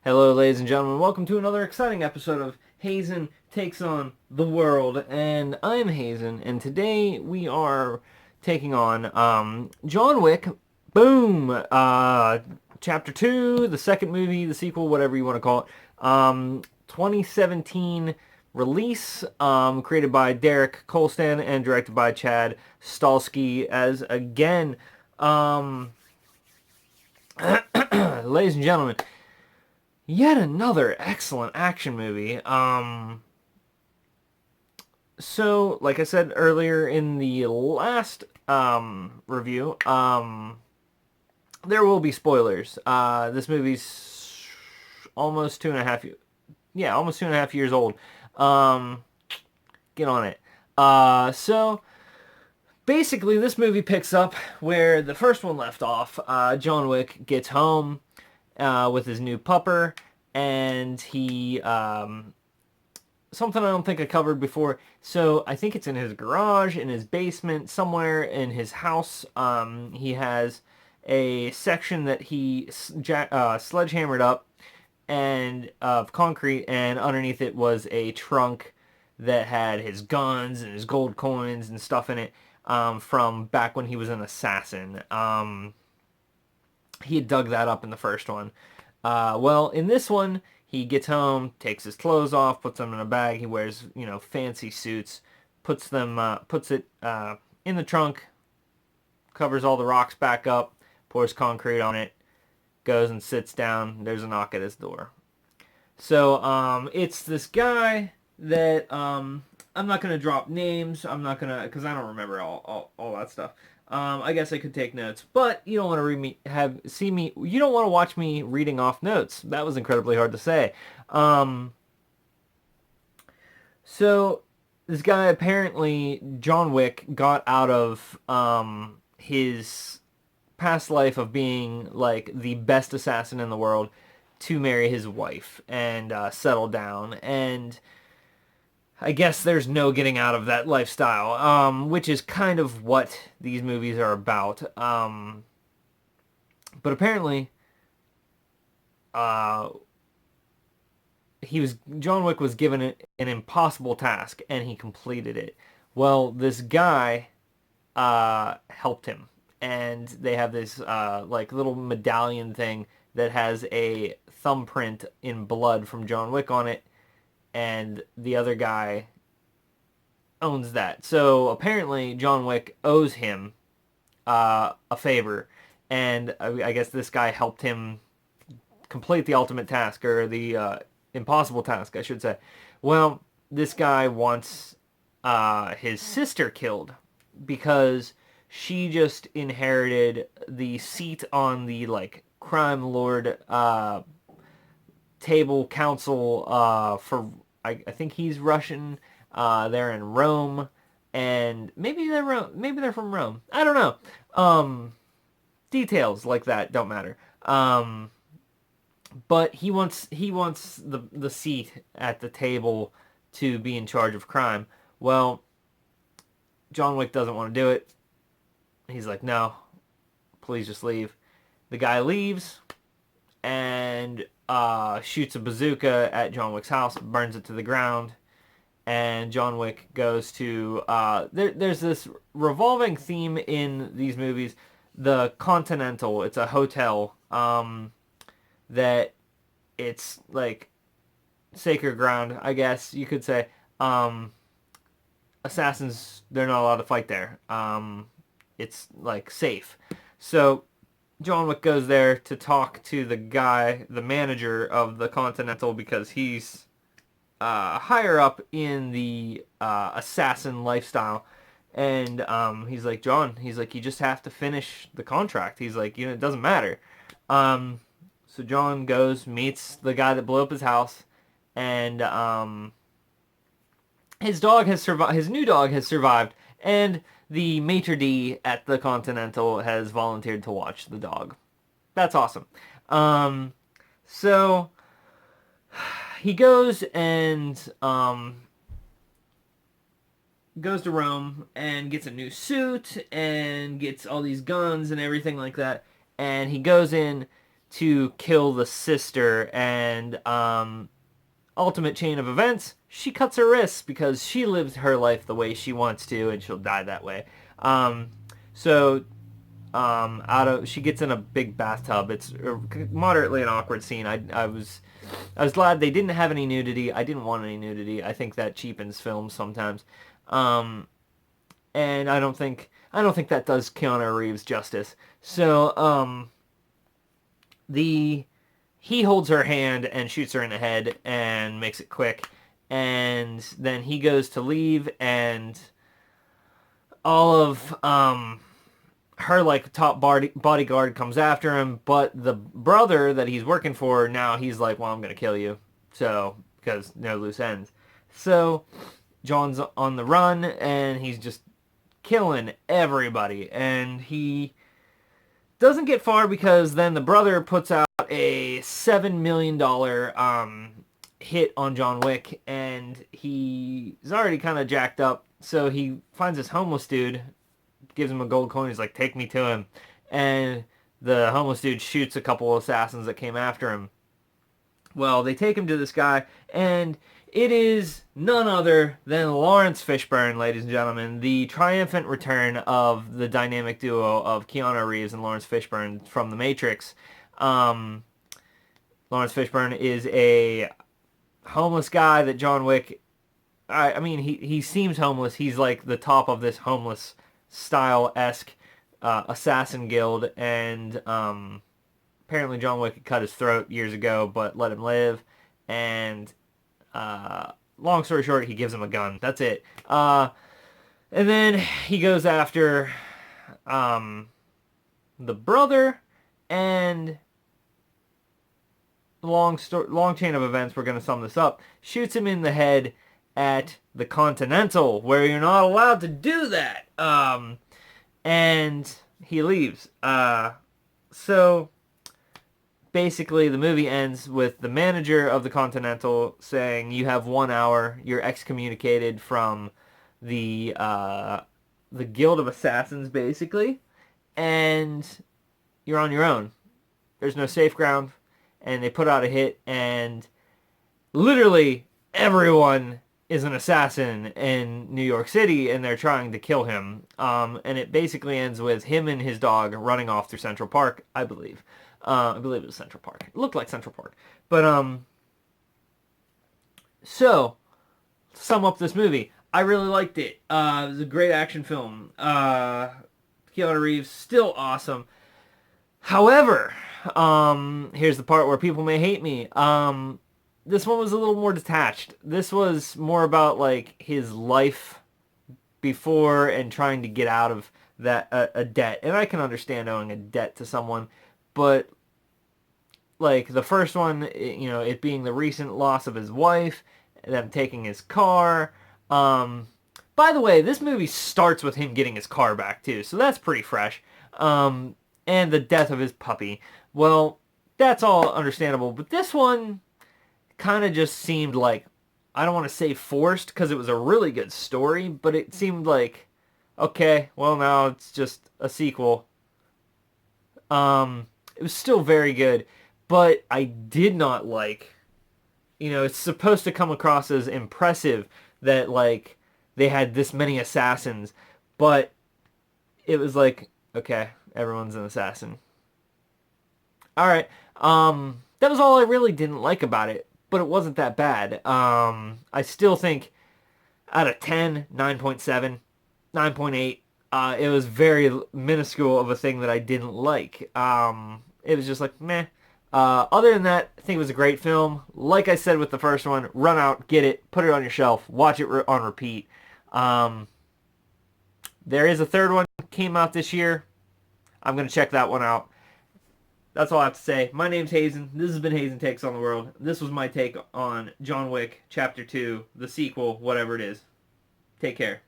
Hello, ladies and gentlemen. Welcome to another exciting episode of Hazen Takes on the World. And I'm Hazen, and today we are taking on John Wick. Boom! Chapter 2, the second movie, the sequel, whatever you want to call it. 2017 release, created by Derek Kolstan and directed by Chad Stahelski. As again, ladies and gentlemen, yet another excellent action movie. So, like I said earlier in the last review, there will be spoilers. This movie's almost 2.5, almost 2.5 years old. Um, get on it. So basically, this movie picks up where the first one left off. John Wick gets home with his new pupper, and he something I don't think I covered before. So I think it's in his garage, in his basement, somewhere in his house. He has a section that he sledgehammered up and of concrete, and underneath it was a trunk that had his guns and his gold coins and stuff in it, from back when he was an assassin. He had dug that up in the first one. Well, in this one, he gets home, takes his clothes off, puts them in a bag. He wears, fancy suits, puts it in the trunk, covers all the rocks back up, pours concrete on it, goes and sits down. There's a knock at his door. So it's this guy that I'm not gonna drop names. I'm not gonna, because I don't remember all that stuff. I guess I could take notes, but you don't want to read me, see me. You don't want to watch me reading off notes. That was incredibly hard to say. Um, so this guy, apparently John Wick, got out of his past life of being like the best assassin in the world to marry his wife and settle down. And I guess there's no getting out of that lifestyle, which is kind of what these movies are about. But apparently, uh, John Wick was given an impossible task, and he completed it. Well, this guy helped him, and they have this like little medallion thing that has a thumbprint in blood from John Wick on it, and the other guy owns that. So apparently John Wick owes him a favor, and I guess this guy helped him complete the ultimate task, or the impossible task, I should say. Well, this guy wants his sister killed because she just inherited the seat on the like crime lord table council for I think he's Russian. They're in Rome, and maybe they're from Rome. I don't know. Details like that don't matter. But he wants the seat at the table to be in charge of crime. Well, John Wick doesn't want to do it. He's like, no, please just leave. The guy leaves and shoots a bazooka at John Wick's house, burns it to the ground, and John Wick goes to there's this revolving theme in these movies. The Continental, it's a hotel that it's like sacred ground, I guess you could say. Assassins, they're not allowed to fight there. It's like safe. So John Wick goes there to talk to the guy, the manager of the Continental, because he's higher up in the assassin lifestyle. And he's like, John, he's like, you just have to finish the contract. He's like, it doesn't matter. So John goes, meets the guy that blew up his house, and his dog has survived. His new dog has survived, and the maitre d' at the Continental has volunteered to watch the dog. That's awesome. So he goes and goes to Rome and gets a new suit and gets all these guns and everything like that. And he goes in to kill the sister, and ultimate chain of events, she cuts her wrists because she lives her life the way she wants to, and she'll die that way. So out of she gets in a big bathtub. It's moderately an awkward scene. I was glad they didn't have any nudity. I didn't want any nudity. I think that cheapens films sometimes. Um, and I don't think that does Keanu Reeves justice. So the he holds her hand and shoots her in the head and makes it quick. And then he goes to leave, and all of her like top bodyguard comes after him, but the brother that he's working for now, he's like, well, I'm gonna kill you, so because no loose ends. So John's on the run, and he's just killing everybody, and he doesn't get far because then the brother puts out a $7 million hit on John Wick, and he's already kind of jacked up, so he finds this homeless dude, gives him a gold coin. He's like, take me to him. And the homeless dude shoots a couple of assassins that came after him. Well, they take him to this guy, and it is none other than Lawrence Fishburne, ladies and gentlemen. The triumphant return of the dynamic duo of Keanu Reeves and Lawrence Fishburne from The Matrix. Lawrence Fishburne is a homeless guy that John Wick... I mean, he seems homeless. He's like the top of this homeless style-esque assassin guild, and apparently John Wick cut his throat years ago, but let him live, and long story short, he gives him a gun. That's it. And then he goes after the brother, and long chain of events, we're going to sum this up, shoots him in the head at the Continental, where you're not allowed to do that. And he leaves. So basically the movie ends with the manager of the Continental saying, you have 1 hour, you're excommunicated from the Guild of Assassins, basically, and you're on your own. There's no safe ground. And they put out a hit, and literally everyone is an assassin in New York City, and they're trying to kill him. And it basically ends with him and his dog running off through Central Park, I believe. I believe it was Central Park. It looked like Central Park. But, so, to sum up this movie, I really liked it. It was a great action film. Keanu Reeves, still awesome. However, here's the part where people may hate me. This one was a little more detached. This was more about like his life before and trying to get out of that a debt. And I can understand owing a debt to someone, but like the first one, it being the recent loss of his wife, them taking his car. By the way, this movie starts with him getting his car back too, so that's pretty fresh. And the death of his puppy. Well, that's all understandable, but this one kind of just seemed like, I don't want to say forced, because it was a really good story, but it seemed like, okay, well now it's just a sequel. It was still very good, but I did not like, it's supposed to come across as impressive that like they had this many assassins, but it was like, okay, everyone's an assassin. Alright, that was all I really didn't like about it, but it wasn't that bad. I still think out of 10, 9.7, 9.8, it was very minuscule of a thing that I didn't like. It was just like, meh. Other than that, I think it was a great film. Like I said with the first one, run out, get it, put it on your shelf, watch it on repeat. There is a third one, came out this year. I'm going to check that one out. That's all I have to say. My name's Hazen. This has been Hazen Takes on the World. This was my take on John Wick Chapter 2, the sequel, whatever it is. Take care.